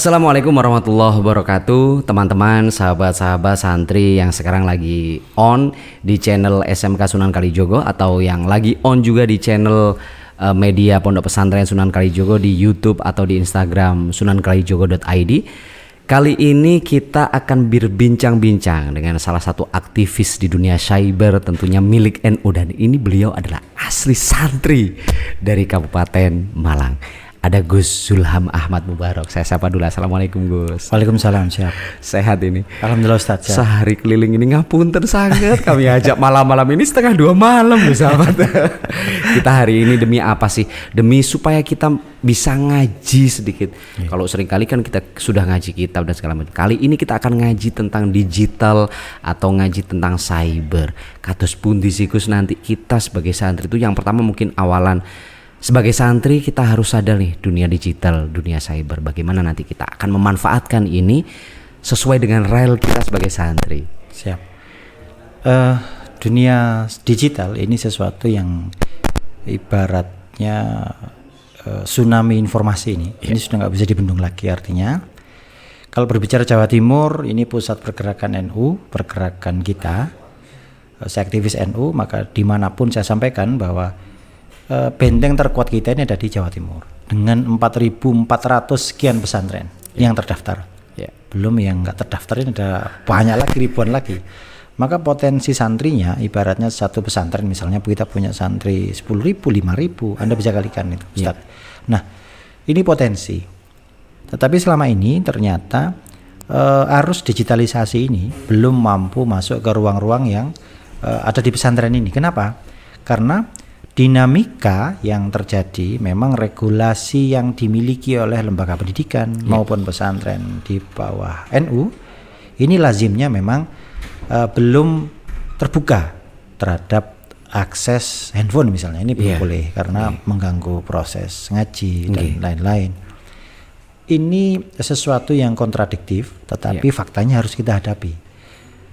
Assalamualaikum warahmatullahi wabarakatuh, teman-teman, sahabat-sahabat santri yang sekarang lagi on di channel SMK Sunan Kalijogo atau yang lagi on juga di channel media Pondok Pesantren Sunan Kalijogo di YouTube atau di Instagram sunankalijogo.id. Kali ini kita akan berbincang-bincang dengan salah satu aktivis di dunia cyber, tentunya milik NU, dan ini beliau adalah asli santri dari Kabupaten Malang. Ada Gus Zulham Ahmad Mubarak. Saya sapa dulu. Assalamualaikum Gus. Waalaikumsalam, siap. Sehat ini? Alhamdulillah Ustaz. Siap. Sehari keliling ini ngapunten sangat. Kami ajak malam-malam ini 1:30 malam sahabat. Kita hari ini demi apa sih? Demi supaya kita bisa ngaji sedikit. Kalau seringkali kan kita sudah ngaji kitab dan segala macam. Kali ini kita akan ngaji tentang digital atau ngaji tentang cyber. Kados pundi sih Gus, nanti kita sebagai santri itu yang pertama mungkin awalan sebagai santri kita harus sadar nih, dunia digital, dunia cyber, bagaimana nanti kita akan memanfaatkan ini sesuai dengan rel kita sebagai santri. Siap. Dunia digital ini sesuatu yang ibaratnya tsunami informasi ini. Ini sudah nggak bisa dibendung lagi. Artinya kalau berbicara Jawa Timur, ini pusat pergerakan NU, pergerakan kita, saya aktivis NU, maka dimanapun saya sampaikan bahwa benteng terkuat kita ini ada di Jawa Timur dengan 4.400 sekian pesantren yang terdaftar. Belum yang nggak terdaftar ini ada banyak lagi, ribuan lagi. Maka potensi santrinya ibaratnya satu pesantren misalnya kita punya santri 10.000, 5.000, Anda bisa kalikan itu Ustaz. Nah ini potensi. Tetapi selama ini ternyata arus digitalisasi ini belum mampu masuk ke ruang-ruang yang ada di pesantren ini. Kenapa? Karena dinamika yang terjadi memang regulasi yang dimiliki oleh lembaga pendidikan maupun pesantren di bawah NU ini lazimnya memang belum terbuka terhadap akses handphone misalnya, ini belum boleh karena mengganggu proses ngaji dan lain-lain. Ini sesuatu yang kontradiktif, tetapi faktanya harus kita hadapi.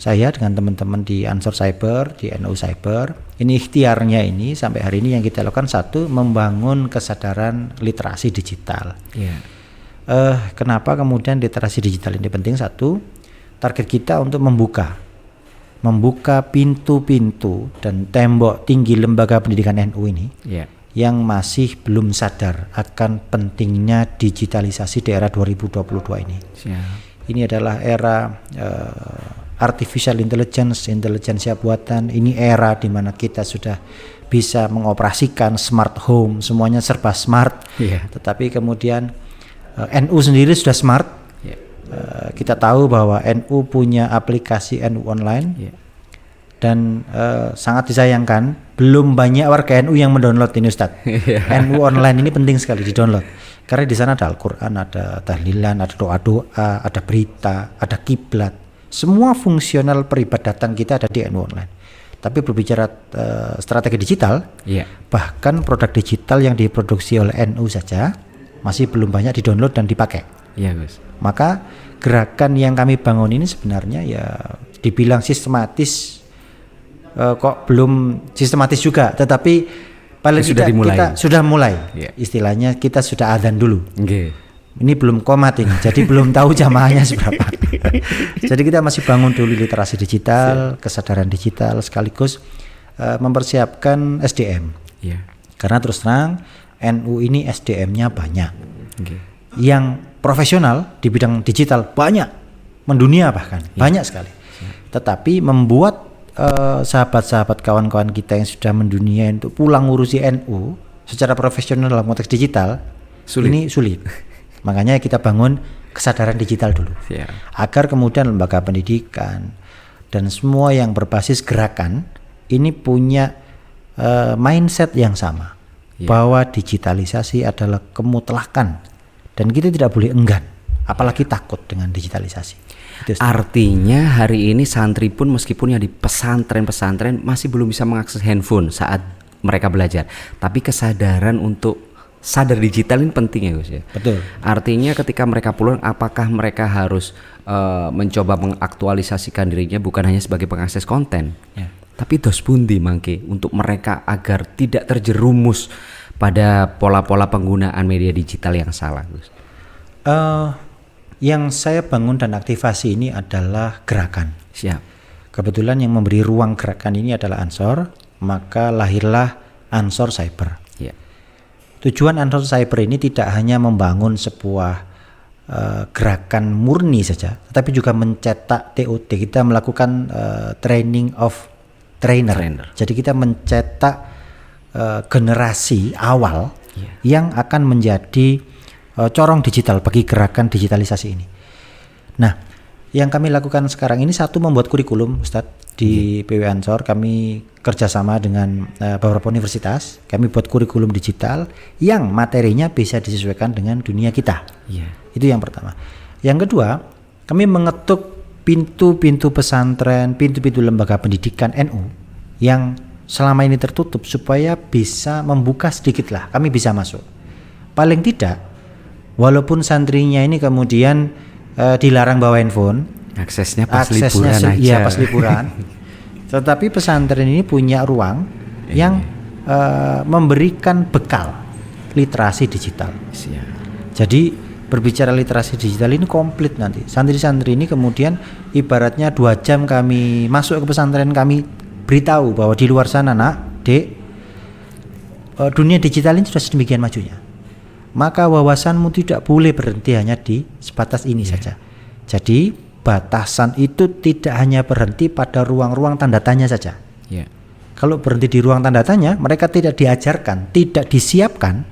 Saya dengan teman-teman di Ansor Cyber, di NU Cyber, ini ikhtiarnya ini sampai hari ini yang kita lakukan satu, membangun kesadaran literasi digital. Kenapa kemudian literasi digital ini penting? Satu, target kita untuk membuka pintu-pintu dan tembok tinggi lembaga pendidikan NU ini yang masih belum sadar akan pentingnya digitalisasi di era 2022 ini. Ini adalah era artificial intelligence, intelijensia buatan. Ini era di mana kita sudah bisa mengoperasikan smart home, semuanya serba smart. Tetapi kemudian NU sendiri sudah smart. Kita tahu bahwa NU punya aplikasi NU online dan sangat disayangkan belum banyak warga NU yang mendownload ini Ustadz. NU online ini penting sekali di-download karena di sana ada Al-Quran, ada tahlilan, ada doa-doa, ada berita, ada kiblat. Semua fungsional peribadatan kita ada di NU online. Tapi berbicara strategi digital, bahkan produk digital yang diproduksi oleh NU saja masih belum banyak didownload dan dipakai. Gus. Maka gerakan yang kami bangun ini sebenarnya ya dibilang sistematis, kok belum sistematis juga. Tetapi paling tidak kita sudah mulai. Istilahnya kita sudah adzan dulu. Ini belum komat ini, jadi belum tahu jamaahnya seberapa. Jadi kita masih bangun dulu literasi digital, kesadaran digital, sekaligus mempersiapkan SDM. Karena terus terang NU ini SDM-nya banyak. Yang profesional di bidang digital banyak, mendunia bahkan banyak sekali. Tetapi membuat sahabat-sahabat kawan-kawan kita yang sudah mendunia untuk pulang ngurusi NU secara profesional dalam konteks digital ini sulit. Makanya kita bangun kesadaran digital dulu, agar kemudian lembaga pendidikan dan semua yang berbasis gerakan ini punya mindset yang sama, bahwa digitalisasi adalah kemutlakan dan kita tidak boleh enggan, apalagi takut dengan digitalisasi. Artinya hari ini santri pun meskipun yang di pesantren-pesantren masih belum bisa mengakses handphone saat mereka belajar, tapi kesadaran untuk sadar digital ini penting ya Gus ya. Betul. Artinya ketika mereka pulang, apakah mereka harus mencoba mengaktualisasikan dirinya bukan hanya sebagai pengakses konten, tapi dos pundi mangke untuk mereka agar tidak terjerumus pada pola-pola penggunaan media digital yang salah Gus? Yang saya bangun dan aktivasi ini adalah gerakan. Siap. Kebetulan yang memberi ruang gerakan ini adalah Ansor, maka lahirlah Ansor Cyber. Ya. Tujuan Ansor Cyber ini tidak hanya membangun sebuah gerakan murni saja, tetapi juga mencetak TOT. Kita melakukan training of trainer. Jadi kita mencetak generasi awal yang akan menjadi corong digital bagi gerakan digitalisasi ini. Nah, yang kami lakukan sekarang ini satu, membuat kurikulum, Ustadz. Di PW Ansor kami kerjasama dengan beberapa universitas. Kami buat kurikulum digital yang materinya bisa disesuaikan dengan dunia kita. Itu yang pertama. Yang kedua, kami mengetuk pintu-pintu pesantren, pintu-pintu lembaga pendidikan NU yang selama ini tertutup supaya bisa membuka sedikit lah, kami bisa masuk. Paling tidak, walaupun santrinya ini kemudian dilarang bawa handphone, aksesnya liburan aja. Iya, pas liburan. Tetapi pesantren ini punya ruang yang memberikan bekal literasi digital. Jadi berbicara literasi digital ini komplit nanti. Santri-santri ini kemudian ibaratnya 2 jam kami masuk ke pesantren, kami beritahu bahwa di luar sana, nak, dek, dunia digital ini sudah sedemikian majunya. Maka wawasanmu tidak boleh berhenti hanya di sebatas ini saja. Jadi batasan itu tidak hanya berhenti pada ruang-ruang tanda tanya saja. Kalau berhenti di ruang tanda tanya, mereka tidak diajarkan, tidak disiapkan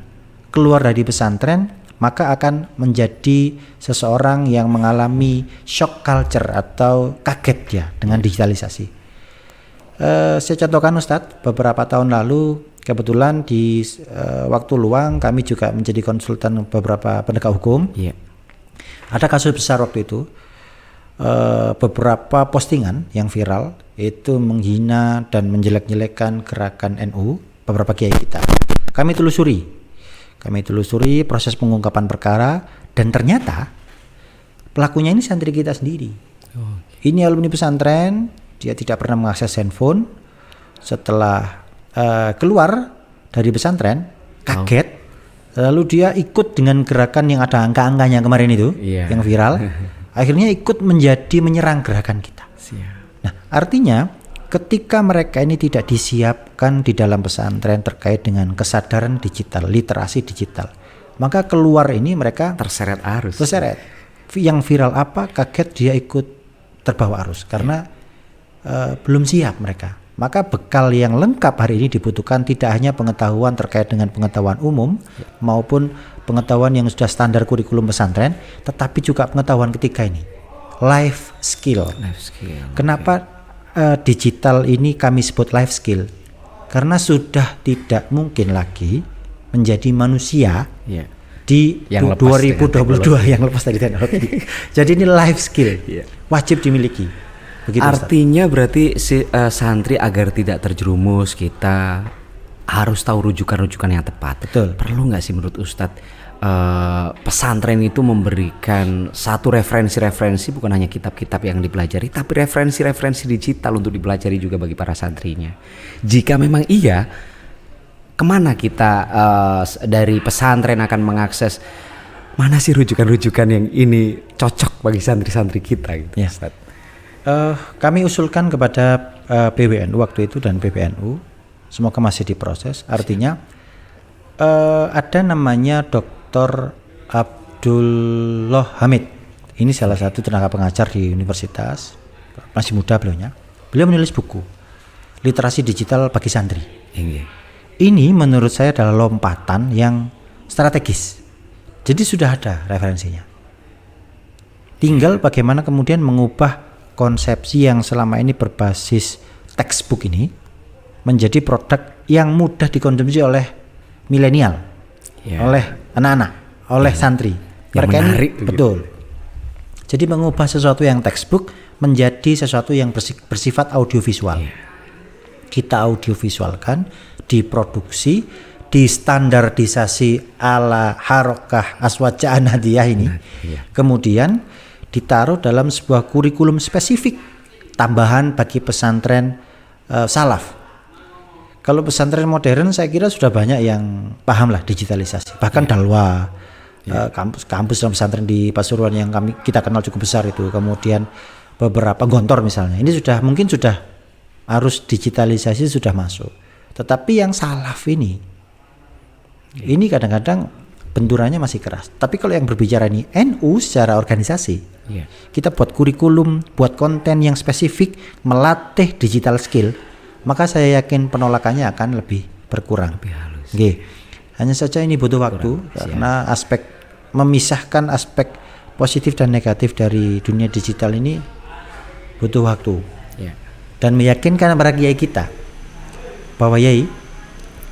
keluar dari pesantren, maka akan menjadi seseorang yang mengalami shock culture atau kaget ya dengan digitalisasi. Saya contohkan Ustadz, beberapa tahun lalu kebetulan di waktu luang kami juga menjadi konsultan beberapa penegak hukum. Ada kasus besar waktu itu, beberapa postingan yang viral itu menghina dan menjelek-jelekkan gerakan NU, beberapa kiai kita. Kami telusuri proses pengungkapan perkara, dan ternyata pelakunya ini santri kita sendiri. Ini alumni pesantren, dia tidak pernah mengakses handphone. Setelah keluar dari pesantren, kaget, lalu dia ikut dengan gerakan yang ada angka-angkanya kemarin itu, yang viral. Akhirnya ikut menyerang gerakan kita. Nah, artinya ketika mereka ini tidak disiapkan di dalam pesantren terkait dengan kesadaran digital, literasi digital, maka keluar ini mereka terseret arus. Yang viral apa, kaget, dia ikut terbawa arus karena belum siap mereka. Maka bekal yang lengkap hari ini dibutuhkan, tidak hanya pengetahuan terkait dengan pengetahuan umum maupun pengetahuan yang sudah standar kurikulum pesantren, tetapi juga pengetahuan ketiga ini, life skill. Kenapa digital ini kami sebut life skill? Karena sudah tidak mungkin lagi menjadi manusia di yang 2022 yang lepas dari teknologi. Jadi ini life skill, wajib dimiliki. Begitu, artinya Ustaz. Berarti santri agar tidak terjerumus, kita harus tahu rujukan-rujukan yang tepat. Betul. Perlu nggak sih menurut Ustadz pesantren itu memberikan satu referensi-referensi, bukan hanya kitab-kitab yang dipelajari, tapi referensi-referensi digital untuk dipelajari juga bagi para santrinya? Jika memang iya, kemana kita dari pesantren akan mengakses, mana sih rujukan-rujukan yang ini cocok bagi santri-santri kita gitu, ya. Kami usulkan kepada PWNU waktu itu dan PBNU, semoga masih diproses. Artinya ada namanya Dr. Abdullah Hamid. Ini salah satu tenaga pengajar di universitas, masih muda beliaunya. Beliau menulis buku Literasi Digital bagi Santri. Ini menurut saya adalah lompatan yang strategis. Jadi sudah ada referensinya. Tinggal bagaimana kemudian mengubah konsepsi yang selama ini berbasis textbook ini menjadi produk yang mudah dikonsumsi oleh milenial, oleh anak-anak, oleh santri. Mereka menarik, ini betul. Jadi mengubah sesuatu yang textbook menjadi sesuatu yang bersifat audiovisual. Kita audiovisualkan, diproduksi, distandardisasi ala Harokah Aswaja Anadiyah ini. Kemudian ditaruh dalam sebuah kurikulum spesifik tambahan bagi pesantren salaf. Kalau pesantren modern saya kira sudah banyak yang paham lah digitalisasi. Bahkan Dalwa kampus dan pesantren di Pasuruan yang kita kenal cukup besar itu, kemudian beberapa Gontor misalnya, ini mungkin sudah harus digitalisasi, sudah masuk. Tetapi yang salaf ini kadang-kadang benturannya masih keras. Tapi kalau yang berbicara ini NU secara organisasi, kita buat kurikulum, buat konten yang spesifik, melatih digital skill, maka saya yakin penolakannya akan lebih berkurang. Lebih halus. Hanya saja ini butuh waktu karena memisahkan aspek positif dan negatif dari dunia digital ini butuh waktu. Dan meyakinkan para kiai kita bahwa Yai,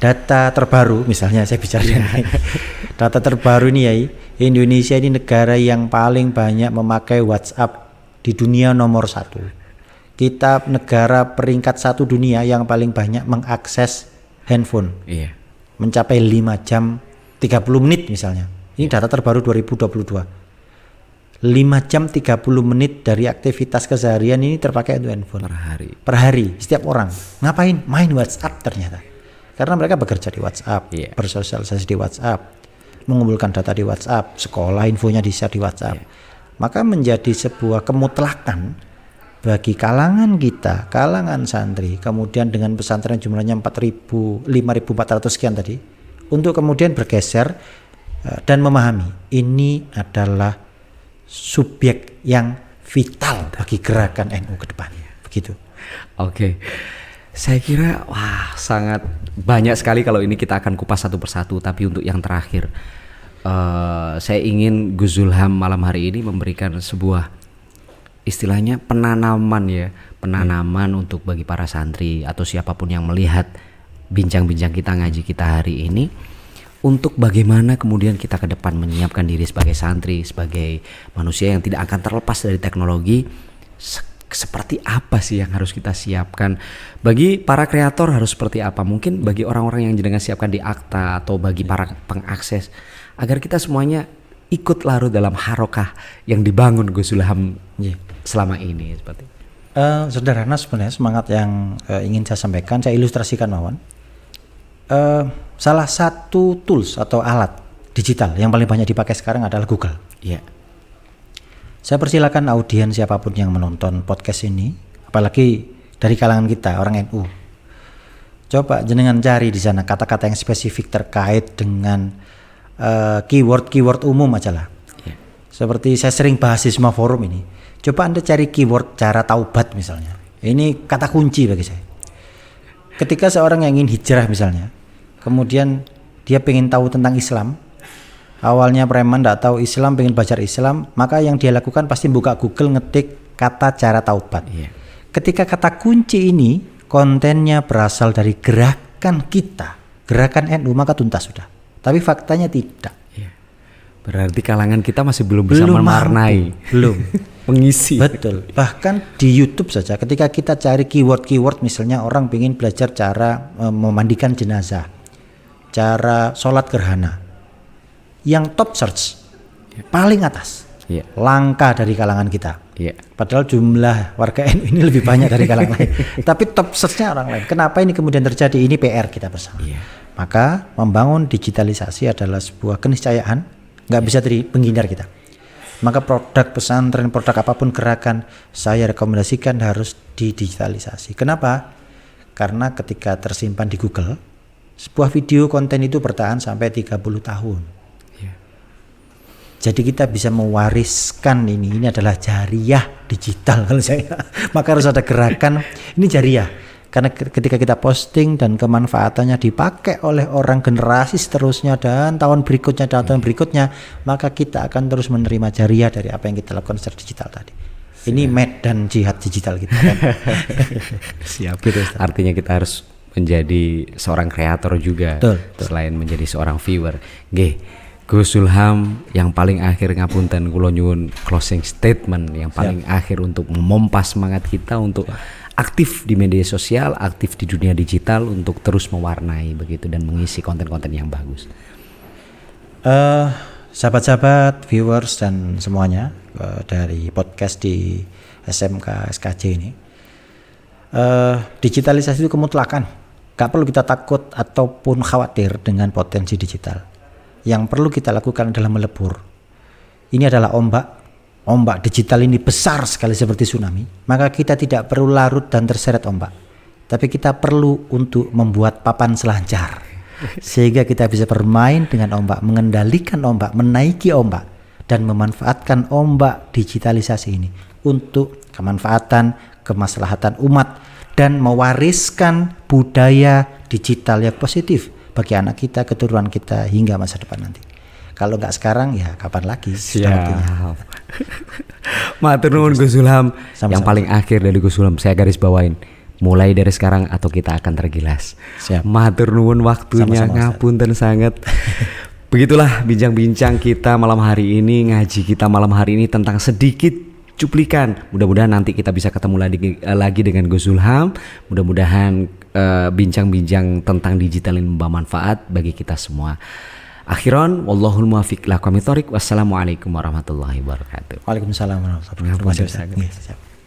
data terbaru misalnya saya bicara data terbaru ini Yai, Indonesia ini negara yang paling banyak memakai WhatsApp di dunia nomor 1. Kita negara peringkat 1 dunia yang paling banyak mengakses handphone. Mencapai 5 jam 30 menit misalnya. Ini data terbaru 2022. 5 jam 30 menit dari aktivitas keseharian ini terpakai untuk handphone. Per hari. Setiap orang. Ngapain? Main WhatsApp ternyata. Karena mereka bekerja di WhatsApp, bersosialisasi di WhatsApp, mengumpulkan data di WhatsApp, sekolah infonya di-share di WhatsApp. Maka menjadi sebuah kemutlakan bagi kalangan kita, kalangan santri, kemudian dengan pesantren jumlahnya 5.400 sekian tadi, untuk kemudian bergeser dan memahami ini adalah subjek yang vital bagi gerakan NU ke depan. Begitu. Oke. Saya kira sangat banyak sekali kalau ini kita akan kupas satu persatu. Tapi untuk yang terakhir, saya ingin Gus Zulham malam hari ini memberikan sebuah istilahnya penanaman untuk bagi para santri atau siapapun yang melihat bincang-bincang kita, ngaji kita hari ini, untuk bagaimana kemudian kita ke depan menyiapkan diri sebagai santri, sebagai manusia yang tidak akan terlepas dari teknologi. Seperti apa sih yang harus kita siapkan? Bagi para kreator harus seperti apa? Mungkin bagi orang-orang yang jenengan siapkan di Akta atau bagi para pengakses, agar kita semuanya ikut larut dalam harokah yang dibangun Gus Zulham selama ini. Seperti sederhana sebenarnya semangat yang ingin saya sampaikan, saya ilustrasikan Mawan. Salah satu tools atau alat digital yang paling banyak dipakai sekarang adalah Google. Saya persilakan audiens siapapun yang menonton podcast ini, apalagi dari kalangan kita orang NU, coba jenengan cari di sana kata-kata yang spesifik terkait dengan keyword umum aja lah. Seperti saya sering bahas di semua forum ini, coba Anda cari keyword cara taubat misalnya. Ini kata kunci bagi saya. Ketika seorang yang ingin hijrah misalnya, kemudian dia pengen tahu tentang Islam, awalnya preman tidak tahu Islam, pengen belajar Islam, maka yang dia lakukan pasti buka Google, ngetik kata cara taubat. Ketika kata kunci ini kontennya berasal dari gerakan kita, gerakan NU, maka tuntas sudah. Tapi faktanya tidak. Berarti kalangan kita masih belum bisa mewarnai. Belum. Pengisi. Betul. Bahkan di YouTube saja ketika kita cari keyword misalnya orang pengen belajar cara memandikan jenazah, cara sholat gerhana, yang top search paling atas langka dari kalangan kita. Padahal jumlah warga NU ini lebih banyak dari kalangan lain. Tapi top searchnya orang lain. Kenapa ini kemudian terjadi? Ini PR kita bersama. Maka membangun digitalisasi adalah sebuah keniscayaan, nggak bisa dari penghindar kita. Maka produk pesantren, produk apapun gerakan, saya rekomendasikan harus didigitalisasi. Kenapa? Karena ketika tersimpan di Google, sebuah video konten itu bertahan sampai 30 tahun. Jadi kita bisa mewariskan ini adalah jariah digital kalau saya. Maka harus ada gerakan, ini jariah. Karena ketika kita posting dan kemanfaatannya dipakai oleh orang generasi seterusnya dan tahun berikutnya, maka kita akan terus menerima jariah dari apa yang kita lakukan secara digital tadi. Ini medan jihad digital kita kan. Siap. Gitu, artinya kita harus menjadi seorang kreator juga. Betul. Selain menjadi seorang viewer. Gus Zulham yang paling akhir ngapunten kula nyuwun closing statement yang paling akhir untuk memompas semangat kita untuk aktif di media sosial, aktif di dunia digital untuk terus mewarnai begitu dan mengisi konten-konten yang bagus. Sahabat-sahabat, viewers dan semuanya dari podcast di SMK SKJ ini, digitalisasi itu kemutlakan. Gak perlu kita takut ataupun khawatir dengan potensi digital. yang perlu kita lakukan adalah melebur. Ini adalah ombak digital ini besar sekali seperti tsunami, maka kita tidak perlu larut dan terseret ombak, tapi kita perlu untuk membuat papan selancar sehingga kita bisa bermain dengan ombak, mengendalikan ombak, menaiki ombak, dan memanfaatkan ombak digitalisasi ini untuk kemanfaatan, kemaslahatan umat, dan mewariskan budaya digital yang positif bagi anak kita, keturunan kita hingga masa depan nanti. Kalau nggak sekarang ya kapan lagi? Sudah waktunya. Matur nuwun Gus Ilham. Sama-sama. Yang paling akhir dari Gus Ilham saya garis bawain, mulai dari sekarang atau kita akan tergilas. Siap. Matur nuwun waktunya, Sama-sama, Ustaz. ngapunten sangat. Begitulah bincang-bincang kita malam hari ini, ngaji kita malam hari ini tentang sedikit cuplikan. Mudah-mudahan nanti kita bisa ketemu lagi dengan Gus Ilham. Mudah-mudahan bincang-bincang tentang digital ini membawa manfaat bagi kita semua. Akhiran, wallahul muwaffiq ila aqwamit thoriq. Wassalamualaikum warahmatullahi wabarakatuh. Waalaikumsalam warahmatullahi wabarakatuh. Terima kasih, Ustaz. Iya, siap.